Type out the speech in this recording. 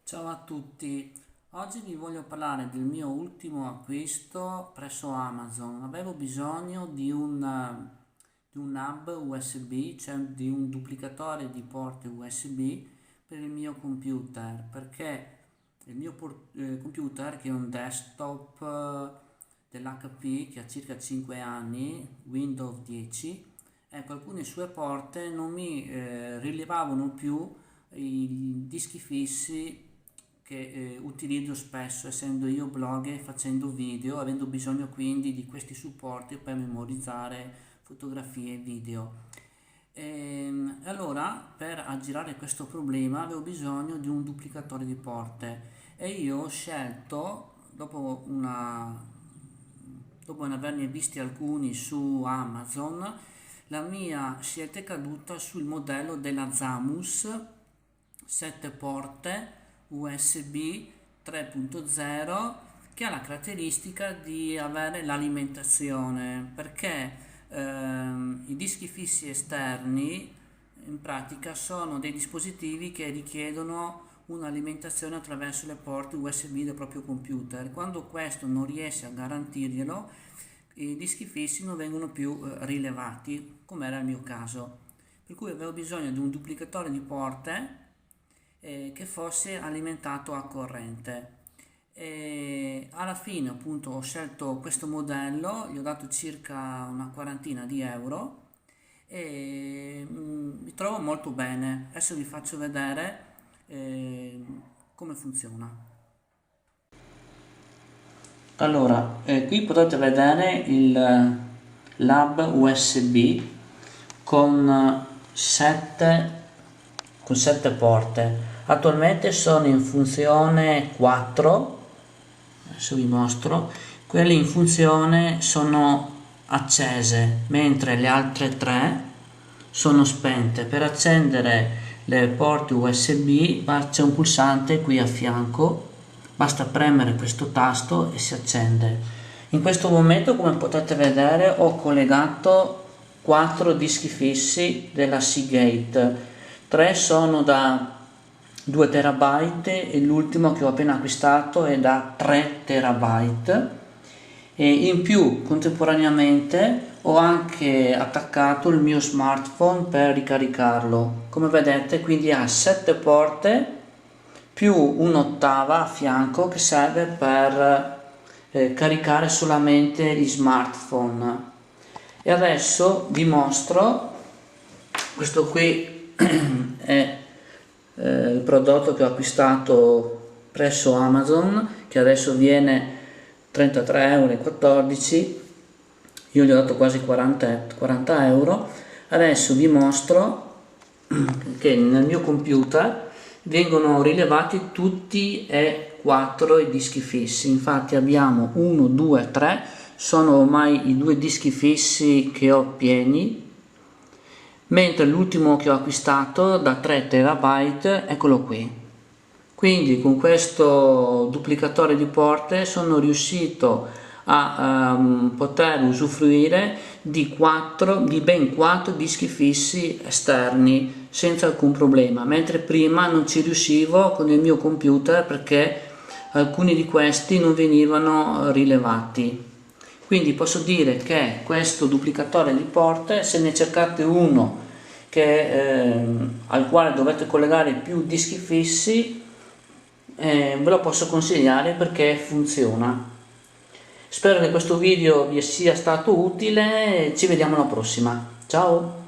Ciao a tutti, oggi vi voglio parlare del mio ultimo acquisto presso Amazon. Avevo bisogno di un hub USB, cioè di un duplicatore di porte USB per il mio computer, perché il mio computer, che è un desktop dell'HP che ha circa 5 anni, Windows 10, ecco, alcune sue porte non mi rilevavano più i dischi fissi che utilizzo spesso, essendo io blogger, facendo video, avendo bisogno quindi di questi supporti per memorizzare fotografie e video. Allora, per aggirare questo problema avevo bisogno di un duplicatore di porte e io ho scelto, dopo ne averne visti alcuni su Amazon, la mia scelta è caduta sul modello della Zamus 7 porte USB 3.0, che ha la caratteristica di avere l'alimentazione, perché i dischi fissi esterni in pratica sono dei dispositivi che richiedono un'alimentazione attraverso le porte USB del proprio computer. Quando questo non riesce a garantirglielo, i dischi fissi non vengono più rilevati, come era il mio caso. Per cui avevo bisogno di un duplicatore di porte che fosse alimentato a corrente. E alla fine appunto ho scelto questo modello, gli ho dato circa una quarantina di euro e mi trovo molto bene. Adesso vi faccio vedere come funziona. Allora, qui potete vedere il l'hub USB con 7 porte. Attualmente sono in funzione 4, adesso vi mostro. Quelle in funzione sono accese, mentre le altre 3 sono spente. Per accendere le porte USB c'è un pulsante qui a fianco, basta premere questo tasto e si accende. In questo momento, come potete vedere, ho collegato 4 dischi fissi della Seagate. 3 sono da 2 terabyte e l'ultimo che ho appena acquistato è da 3 terabyte. E in più, contemporaneamente, ho anche attaccato il mio smartphone per ricaricarlo. Come vedete, quindi ha 7 porte più un'ottava a fianco che serve per caricare solamente gli smartphone. E adesso vi mostro, questo qui è il prodotto che ho acquistato presso Amazon, che adesso viene 33,14 euro. Io gli ho dato quasi 40 euro. Adesso vi mostro che nel mio computer vengono rilevati tutti e 4 i dischi fissi. Infatti abbiamo 1, 2, 3, sono ormai i 2 dischi fissi che ho pieni, mentre l'ultimo che ho acquistato da 3 terabyte, eccolo qui. Quindi con questo duplicatore di porte sono riuscito a poter usufruire di ben 4 dischi fissi esterni senza alcun problema, mentre prima non ci riuscivo con il mio computer perché alcuni di questi non venivano rilevati. Quindi posso dire che questo duplicatore di porte, se ne cercate uno al quale dovete collegare più dischi fissi, ve lo posso consigliare perché funziona. Spero che questo video vi sia stato utile e ci vediamo alla prossima. Ciao!